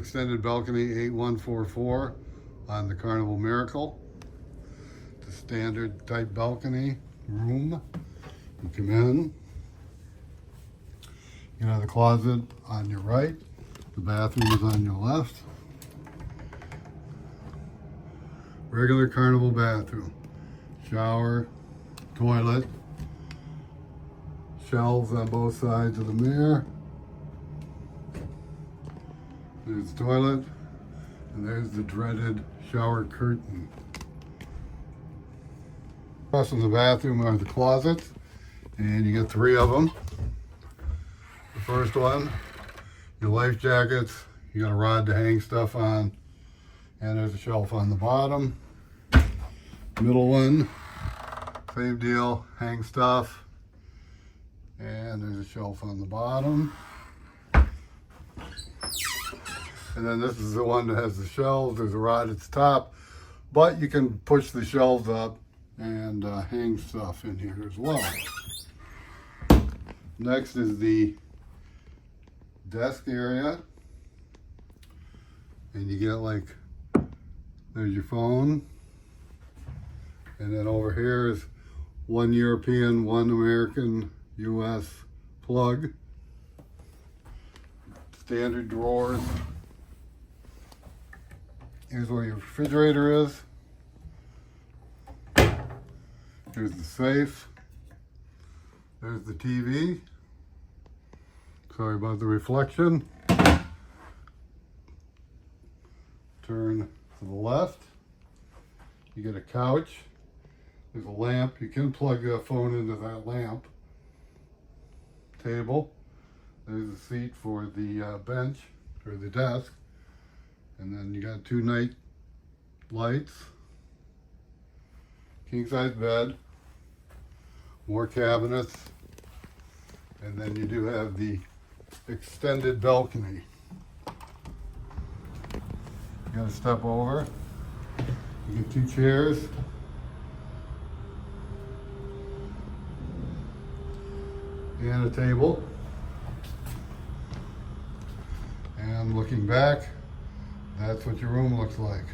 extended balcony 8144 on the Carnival Miracle. It's a standard type balcony room. You come in, you have the closet on your right, the bathroom is on your left. Regular Carnival bathroom, shower, toilet, shelves on both sides of the mirror. There's the toilet, and there's the dreaded shower curtain. Across from the bathroom are the closets, and you get 3 of them. The first one, your life jackets, you got a rod to hang stuff on, and there's a shelf on the bottom. Middle one, same deal, hang stuff, and there's a shelf on the bottom. And then this is the one that has the shelves. There's a rod at the top, but you can push the shelves up and hang stuff in here as well. Next is the desk area, and you get like, there's your phone, and then over here is 1 European, 1 American, US plug. Standard drawers. Here's where your refrigerator is. Here's the safe. There's the TV. Sorry about the reflection. Turn to the left. You get a couch. There's a lamp. You can plug a phone into that lamp. Table. There's a seat for the bench or the desk. And then you got 2 night lights. King size bed. More cabinets. And then you do have the extended balcony. You gotta step over. You get 2 chairs. And a table. And looking back, that's what your room looks like.